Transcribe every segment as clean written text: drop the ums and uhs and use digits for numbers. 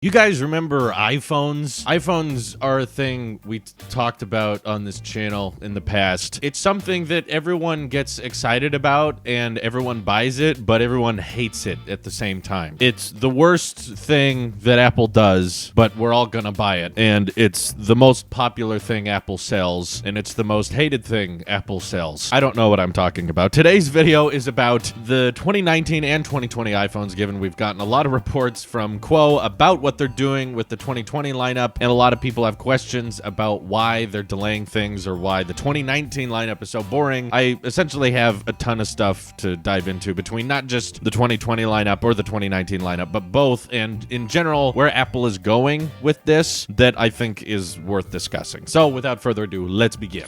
You guys remember iPhones? iPhones are a thing we talked about on this channel in the past. It's something that everyone gets excited about and everyone buys it, but everyone hates it at the same time. It's the worst thing that Apple does, but we're all gonna buy it. And it's the most popular thing Apple sells, and it's the most hated thing Apple sells. I don't know what I'm talking about. Today's video is about the 2019 and 2020 iPhones, given we've gotten a lot of reports from Quo about what they're doing with the 2020 lineup, and a lot of people have questions about why they're delaying things or why the 2019 lineup is so boring. I essentially have a ton of stuff to dive into between not just the 2020 lineup or the 2019 lineup, but both, and in general, where Apple is going with this that I think is worth discussing. So without further ado, let's begin.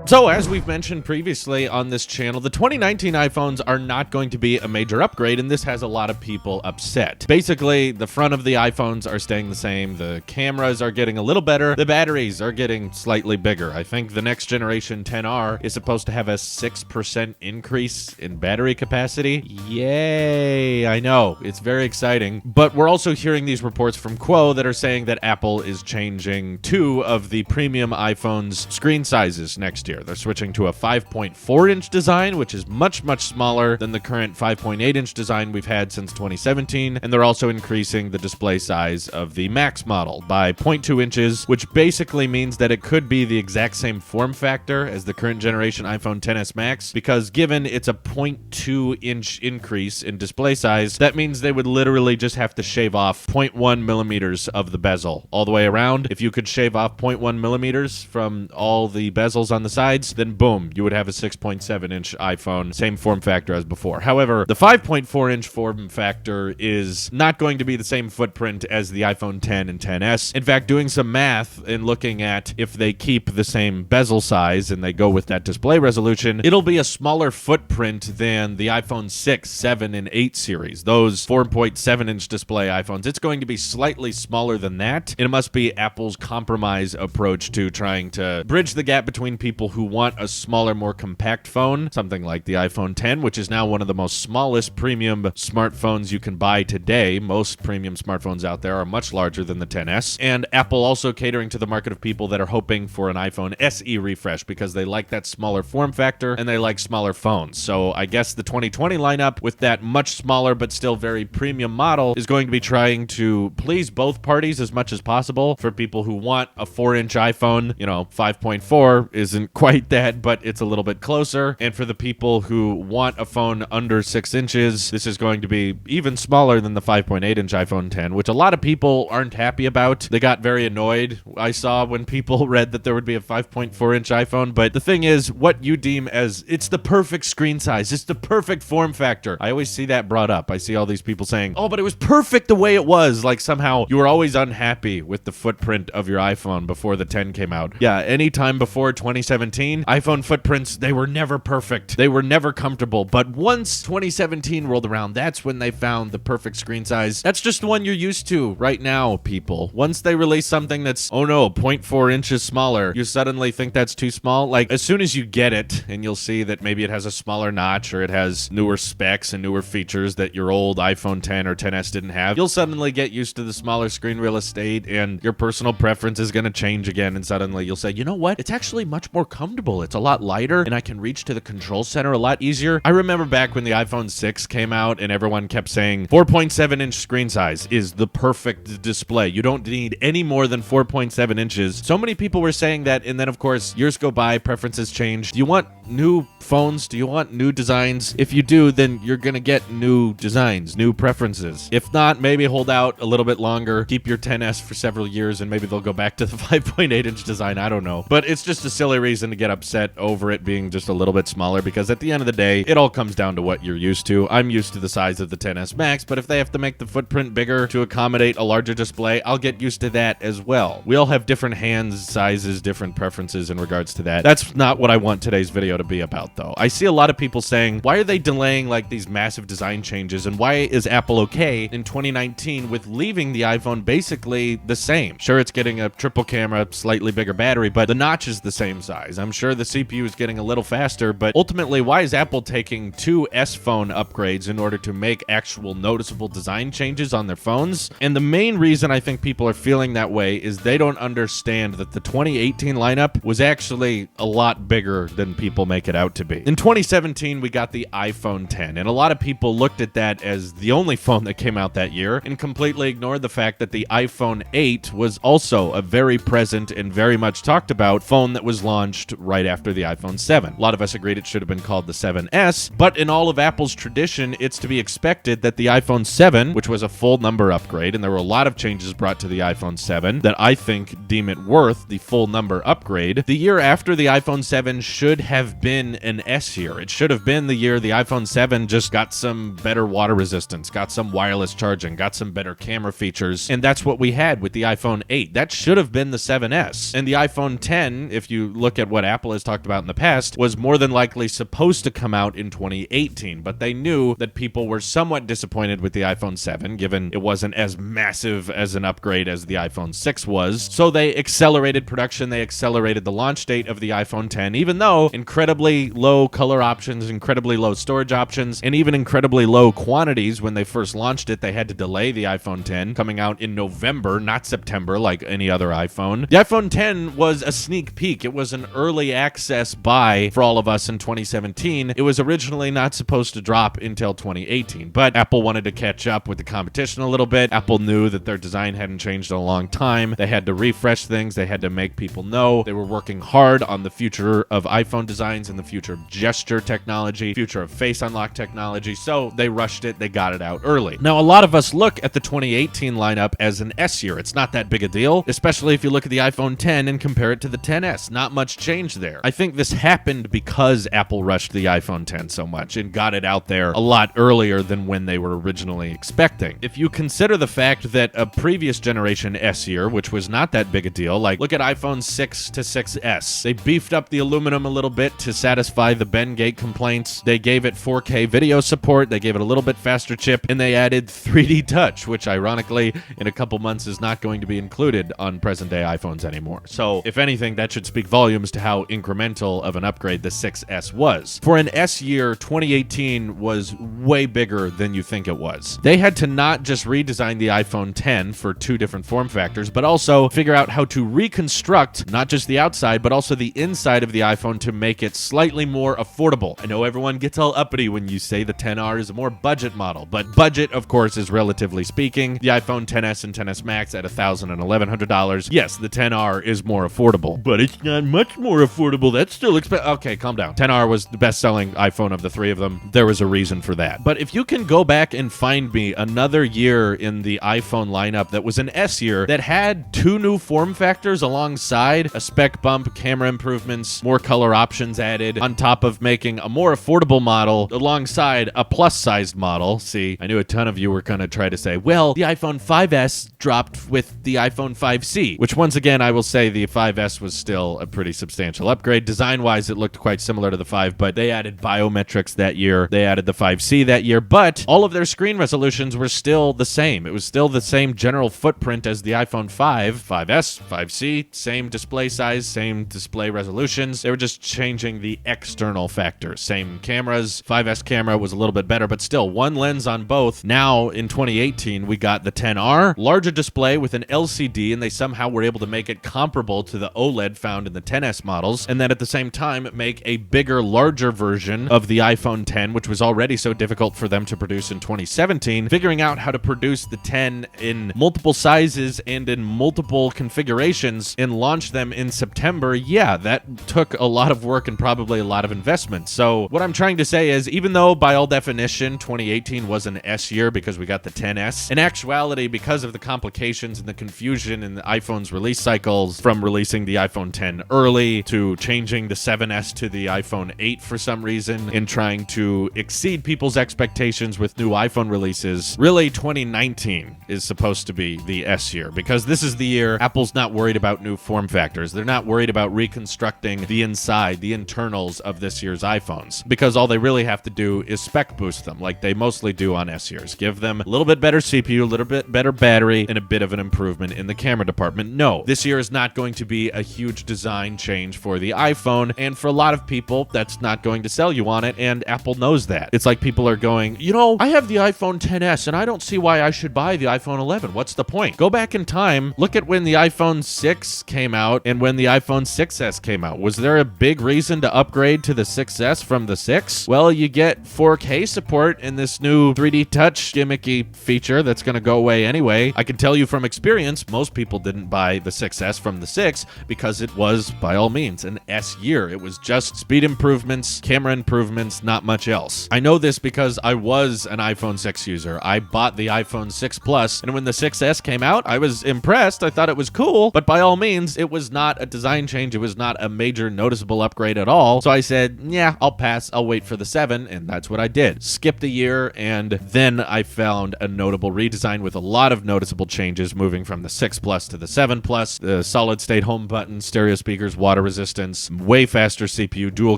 So, as we've mentioned previously on this channel, the 2019 iPhones are not going to be a major upgrade, and this has a lot of people upset. Basically, the front of the iPhones are staying the same, the cameras are getting a little better, the batteries are getting slightly bigger. I think the next generation 10R is supposed to have a 6% increase in battery capacity. Yay! I know, it's very exciting. But we're also hearing these reports from Quo that are saying that Apple is changing 2 of the premium iPhones' screen sizes next year. They're switching to a 5.4-inch design, which is much, much smaller than the current 5.8-inch design we've had since 2017, and they're also increasing the display size of the Max model by 0.2 inches, which basically means that it could be the exact same form factor as the current generation iPhone XS Max, because given it's a 0.2-inch increase in display size, that means they would literally just have to shave off 0.1 millimeters of the bezel all the way around. If you could shave off 0.1 millimeters from all the bezels on the side, then boom, you would have a 6.7-inch iPhone, same form factor as before. However, the 5.4-inch form factor is not going to be the same footprint as the iPhone X and XS. In fact, doing some math and looking at if they keep the same bezel size and they go with that display resolution, it'll be a smaller footprint than the iPhone 6, 7, and 8 series. Those 4.7-inch display iPhones, it's going to be slightly smaller than that. And it must be Apple's compromise approach to trying to bridge the gap between people who want a smaller, more compact phone, something like the iPhone X, which is now one of the most smallest premium smartphones you can buy today. Most premium smartphones out there are much larger than the XS. And Apple also catering to the market of people that are hoping for an iPhone SE refresh because they like that smaller form factor and they like smaller phones. So I guess the 2020 lineup with that much smaller but still very premium model is going to be trying to please both parties as much as possible. For people who want a 4-inch iPhone, 5.4 isn't quite that, but it's a little bit closer. And for the people who want a phone under 6 inches, this is going to be even smaller than the 5.8-inch iPhone X, which a lot of people aren't happy about. They got very annoyed, I saw, when people read that there would be a 5.4-inch iPhone. But the thing is, what you deem as it's the perfect screen size, it's the perfect form factor. I always see that brought up. I see all these people saying, oh, but it was perfect the way it was. Like somehow you were always unhappy with the footprint of your iPhone before the 10 came out. Yeah, anytime before 2017, iPhone footprints, they were never perfect. They were never comfortable. But once 2017 rolled around, that's when they found the perfect screen size. That's just the one you're used to right now, people. Once they release something that's, oh no, 0.4 inches smaller, you suddenly think that's too small. Like, as soon as you get it, and you'll see that maybe it has a smaller notch, or it has newer specs and newer features that your old iPhone X or XS didn't have, you'll suddenly get used to the smaller screen real estate, and your personal preference is going to change again, and suddenly you'll say, you know what? It's actually much more comfortable. It's a lot lighter, and I can reach to the control center a lot easier. I remember back when the iPhone 6 came out, and everyone kept saying 4.7-inch screen size is the perfect display. You don't need any more than 4.7 inches. So many people were saying that, and then, of course, years go by, preferences change. Do you want new phones? Do you want new designs? If you do, then you're gonna get new designs, new preferences. If not, maybe hold out a little bit longer, keep your XS for several years, and maybe they'll go back to the 5.8-inch design. I don't know. But it's just a silly reason to get upset over it being just a little bit smaller, because at the end of the day, it all comes down to what you're used to. I'm used to the size of the XS Max, but if they have to make the footprint bigger to accommodate a larger display, I'll get used to that as well. We all have different hands sizes, different preferences in regards to that. That's not what I want today's video to be about, though. I see a lot of people saying, why are they delaying like these massive design changes, and why is Apple okay in 2019 with leaving the iPhone basically the same? Sure, it's getting a triple camera, slightly bigger battery, but the notch is the same size. I'm sure the CPU is getting a little faster, but ultimately, why is Apple taking 2 S phone upgrades in order to make actual noticeable design changes on their phones? And the main reason I think people are feeling that way is they don't understand that the 2018 lineup was actually a lot bigger than people make it out to be. In 2017, we got the iPhone 10, and a lot of people looked at that as the only phone that came out that year and completely ignored the fact that the iPhone 8 was also a very present and very much talked about phone that was launched right after the iPhone 7. A lot of us agreed it should have been called the 7S, but in all of Apple's tradition, it's to be expected that the iPhone 7, which was a full number upgrade, and there were a lot of changes brought to the iPhone 7 that I think deem it worth the full number upgrade, the year after the iPhone 7 should have been an S year. It should have been the year the iPhone 7 just got some better water resistance, got some wireless charging, got some better camera features, and that's what we had with the iPhone 8. That should have been the 7S. And the iPhone 10, if you look at what Apple has talked about in the past, was more than likely supposed to come out in 2018, but they knew that people were somewhat disappointed with the iPhone 7, given it wasn't as massive as an upgrade as the iPhone 6 was, so they accelerated production, they accelerated the launch date of the iPhone 10, even though incredibly low color options, incredibly low storage options, and even incredibly low quantities when they first launched it, they had to delay the iPhone 10, coming out in November, not September like any other iPhone. The iPhone 10 was a sneak peek. It was an early access buy for all of us in 2017. It was originally not supposed to drop until 2018, but Apple wanted to catch up with the competition a little bit. Apple knew that their design hadn't changed in a long time. They had to refresh things. They had to make people know. They were working hard on the future of iPhone designs and the future of gesture technology, future of face unlock technology, so they rushed it. They got it out early. Now, a lot of us look at the 2018 lineup as an S year. It's not that big a deal, especially if you look at the iPhone 10 and compare it to the 10S. Not much change there. I think this happened because Apple rushed the iPhone 10 so much and got it out there a lot earlier than when they were originally expecting. If you consider the fact that a previous generation S year, which was not that big a deal, like look at iPhone 6 to 6S. They beefed up the aluminum a little bit to satisfy the Bendgate complaints. They gave it 4K video support. They gave it a little bit faster chip, and they added 3D touch, which ironically in a couple months is not going to be included on present day iPhones anymore. So if anything, that should speak volumes to how incremental of an upgrade the 6S was. For an S year, 2018 was way bigger than you think it was. They had to not just redesign the iPhone 10 for 2 different form factors, but also figure out how to reconstruct not just the outside, but also the inside of the iPhone to make it slightly more affordable. I know everyone gets all uppity when you say the XR is a more budget model, but budget, of course, is relatively speaking. The iPhone XS and XS Max at $1,000 and $1,100. Yes, the XR is more affordable, but it's not much more affordable. That's still expensive. Okay, calm down. XR was the best-selling iPhone of the 3 of them. There was a reason for that. But if you can go back and find me another year in the iPhone lineup that was an S year that had 2 new form factors alongside a spec bump, camera improvements, more color options added, on top of making a more affordable model alongside a plus-sized model. See, I knew a ton of you were going to try to say, well, the iPhone 5S dropped with the iPhone 5C, which once again, I will say the 5S was still a pretty substantial upgrade. Design-wise, it looked quite similar to the 5, but they added biometrics that year. They added the 5C that year, but all of their screen resolutions were still the same. It was still the same general footprint as the iPhone 5, 5S, 5C, same display size, same display resolutions. They were just changing the external factors. Same cameras. 5S camera was a little bit better, but still one lens on both. Now in 2018, we got the XR, larger display with an LCD, and they somehow were able to make it comparable to the OLED found in the XS models, and then at the same time make a bigger, larger version of the iPhone 10, which was already so difficult for them to produce in 2017. Figuring out how to produce the 10 in multiple sizes and in multiple configurations and launch them in September, yeah, that took a lot of work and probably a lot of investment. So what I'm trying to say is, even though by all definition 2018 was an S year because we got the XS, in actuality, because of the complications and the confusion in the iPhone's release cycles, from releasing the iPhone 10 early to changing the 7S to the iPhone 8 for some reason and trying to exceed people's expectations with new iPhone releases, really 2019 is supposed to be the S year, because this is the year Apple's not worried about new form factors. They're not worried about reconstructing the inside, the internals of this year's iPhones, because all they really have to do is spec boost them like they mostly do on S years. Give them a little bit better CPU, a little bit better battery, and a bit of an improvement in the camera department. No, this year is not going to be a huge design change change for the iPhone, and for a lot of people, that's not going to sell you on it, and Apple knows that. It's like people are going, I have the iPhone XS, and I don't see why I should buy the iPhone 11. What's the point? Go back in time, look at when the iPhone 6 came out and when the iPhone 6S came out. Was there a big reason to upgrade to the 6S from the 6? Well, you get 4K support in this new 3D Touch gimmicky feature that's going to go away anyway. I can tell you from experience, most people didn't buy the 6S from the 6 because it was, by all means, an S-year. It was just speed improvements, camera improvements, not much else. I know this because I was an iPhone 6 user. I bought the iPhone 6 Plus, and when the 6S came out, I was impressed. I thought it was cool, but by all means, it was not a design change. It was not a major noticeable upgrade at all. So I said, yeah, I'll pass. I'll wait for the 7, and that's what I did. Skipped a year, and then I found a notable redesign with a lot of noticeable changes, moving from the 6 Plus to the 7 Plus, the solid-state home button, stereo speakers, water resistance, way faster CPU, dual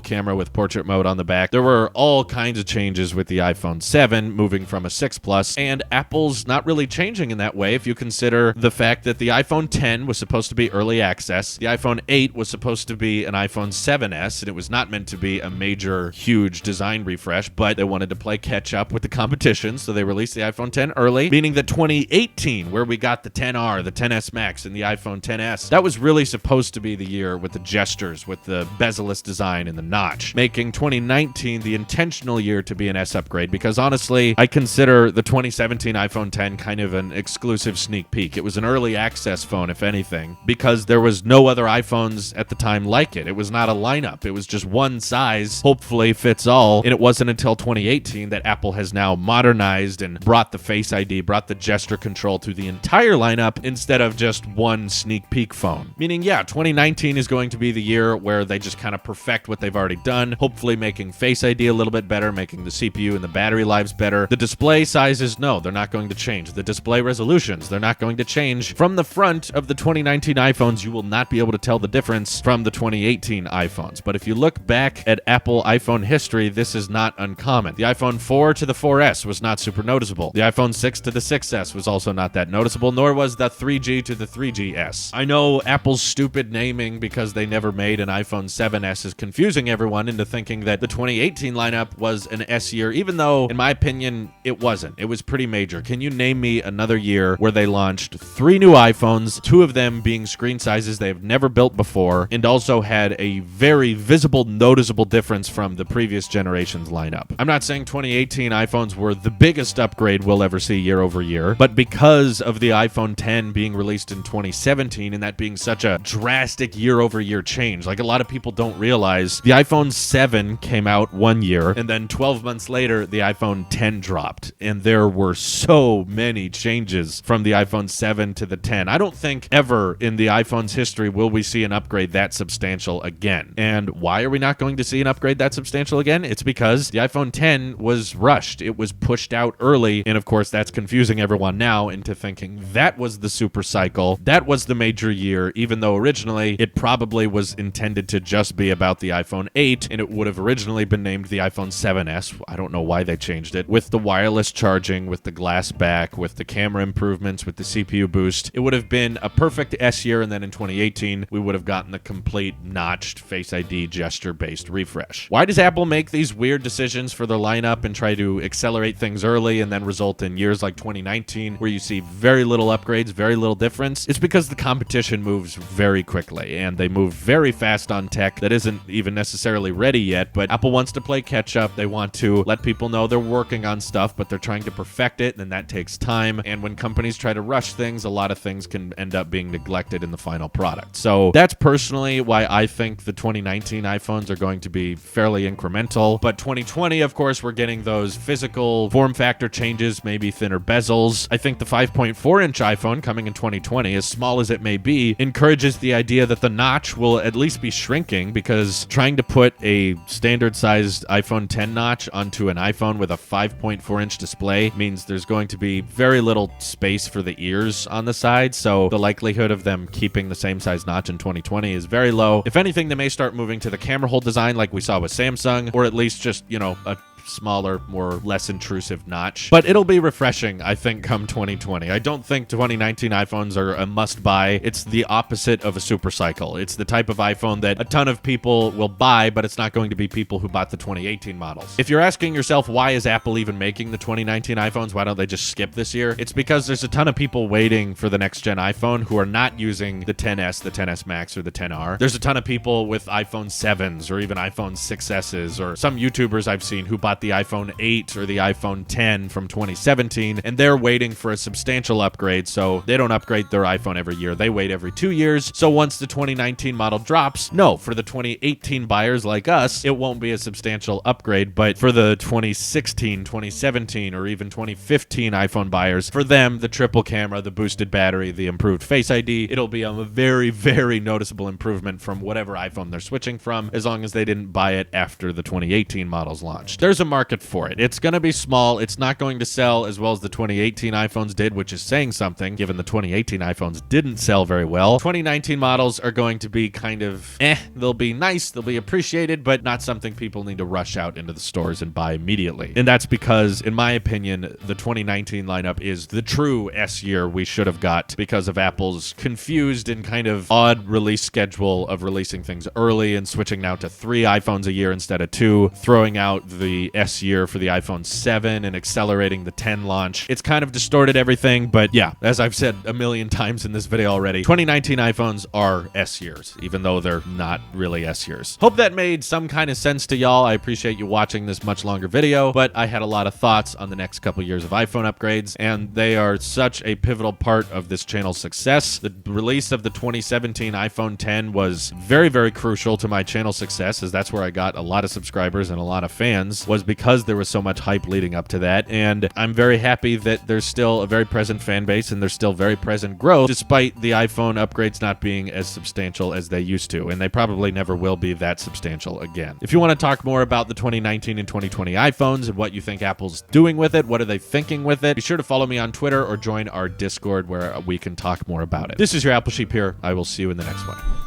camera with portrait mode on the back. There were all kinds of changes with the iPhone 7, moving from a 6 Plus, and Apple's not really changing in that way if you consider the fact that the iPhone 10 was supposed to be early access, the iPhone 8 was supposed to be an iPhone 7S, and it was not meant to be a major, huge design refresh, but they wanted to play catch up with the competition, so they released the iPhone 10 early, meaning that 2018, where we got the 10R, the 10S Max, and the iPhone 10S, that was really supposed to be the year with the gestures, with the bezel-less design and the notch, making 2019 the intentional year to be an S upgrade, because honestly, I consider the 2017 iPhone 10 kind of an exclusive sneak peek. It was an early access phone, if anything, because there was no other iPhones at the time like it. It was not a lineup. It was just one size, hopefully fits all, and it wasn't until 2018 that Apple has now modernized and brought the Face ID, brought the gesture control to the entire lineup instead of just one sneak peek phone. Meaning, yeah, 2019 is going to be the year where they just kind of perfect what they've already done, hopefully making Face ID a little bit better, making the CPU and the battery lives better. The display sizes, no, they're not going to change. The display resolutions, they're not going to change. From the front of the 2019 iPhones, you will not be able to tell the difference from the 2018 iPhones. But if you look back at Apple iPhone history, this is not uncommon. The iPhone 4 to the 4S was not super noticeable. The iPhone 6 to the 6S was also not that noticeable, nor was the 3G to the 3GS. I know Apple's stupid naming because they never made an iPhone 7S is confusing everyone into thinking that the 2018 lineup was an S year, even though, in my opinion, it wasn't. It was pretty major. Can you name me another year where they launched 3 new iPhones, 2 of them being screen sizes they have never built before, and also had a very visible, noticeable difference from the previous generation's lineup? I'm not saying 2018 iPhones were the biggest upgrade we'll ever see year over year, but because of the iPhone 10 being released in 2017 and that being such a drastic year over year change, like a lot of people don't realize, the iPhone 7 came out 1 year, and then 12 months later, the iPhone 10 dropped, and there were so many changes from the iPhone 7 to the 10. I don't think ever in the iPhone's history will we see an upgrade that substantial again. And why are we not going to see an upgrade that substantial again? It's because the iPhone 10 was rushed. It was pushed out early, and of course that's confusing everyone now into thinking that was the super cycle, that was the major year, even though originally it probably was intended to just be about the iPhone 8, and it would have originally been named the iPhone 7S. I don't know why they changed it. With the wireless charging, with the glass back, with the camera improvements, with the CPU boost, it would have been a perfect S year, and then in 2018, we would have gotten the complete notched Face ID gesture-based refresh. Why does Apple make these weird decisions for their lineup and try to accelerate things early and then result in years like 2019 where you see very little upgrades, very little difference? It's because the competition moves very quickly, and they move very fast on tech that isn't even necessarily ready yet, but Apple wants to play catch up. They want to let people know they're working on stuff, but they're trying to perfect it, and then that takes time. And when companies try to rush things, a lot of things can end up being neglected in the final product. So that's personally why I think the 2019 iPhones are going to be fairly incremental. But 2020, of course, we're getting those physical form factor changes, maybe thinner bezels. I think the 5.4-inch iPhone coming in 2020, as small as it may be, encourages the idea that the notch will at least be shrinking, because trying to put a standard-sized iPhone 10 notch onto an iPhone with a 5.4-inch display means there's going to be very little space for the ears on the side, so the likelihood of them keeping the same size notch in 2020 is very low. If anything, they may start moving to the camera hole design like we saw with Samsung, or at least just, a smaller, more less intrusive notch. But it'll be refreshing, I think, come 2020. I don't think 2019 iPhones are a must-buy. It's the opposite of a super cycle. It's the type of iPhone that a ton of people will buy, but it's not going to be people who bought the 2018 models. If you're asking yourself, why is Apple even making the 2019 iPhones? Why don't they just skip this year? It's because there's a ton of people waiting for the next-gen iPhone who are not using the XS, the XS Max, or the XR. There's a ton of people with iPhone 7s or even iPhone 6Ss, or some YouTubers I've seen who bought the iPhone 8 or the iPhone 10 from 2017, and they're waiting for a substantial upgrade, so they don't upgrade their iPhone every year. They wait every 2 years. So once the 2019 model drops, no, for the 2018 buyers like us, it won't be a substantial upgrade, but for the 2016, 2017, or even 2015 iPhone buyers, for them, the triple camera, the boosted battery, the improved Face ID, it'll be a very, very noticeable improvement from whatever iPhone they're switching from, as long as they didn't buy it after the 2018 models launched. There's a market for it. It's going to be small. It's not going to sell as well as the 2018 iPhones did, which is saying something, given the 2018 iPhones didn't sell very well. 2019 models are going to be kind of they'll be nice, they'll be appreciated, but not something people need to rush out into the stores and buy immediately. And that's because, in my opinion, the 2019 lineup is the true S-year we should have got because of Apple's confused and kind of odd release schedule of releasing things early and switching now to 3 iPhones a year instead of 2, throwing out the S-year for the iPhone 7 and accelerating the 10 launch. It's kind of distorted everything, but yeah, as I've said a million times in this video already, 2019 iPhones are S-years, even though they're not really S-years. Hope that made some kind of sense to y'all. I appreciate you watching this much longer video, but I had a lot of thoughts on the next couple years of iPhone upgrades, and they are such a pivotal part of this channel's success. The release of the 2017 iPhone 10 was very, very crucial to my channel success, as that's where I got a lot of subscribers and a lot of fans, was because there was so much hype leading up to that. And I'm very happy that there's still a very present fan base and there's still very present growth, despite the iPhone upgrades not being as substantial as they used to, and they probably never will be that substantial again. If you want to talk more about the 2019 and 2020 iPhones and what you think Apple's doing with it, what are they thinking with it, be sure to follow me on Twitter or join our Discord where we can talk more about it. This is your Apple Sheep here. I will see you in the next one.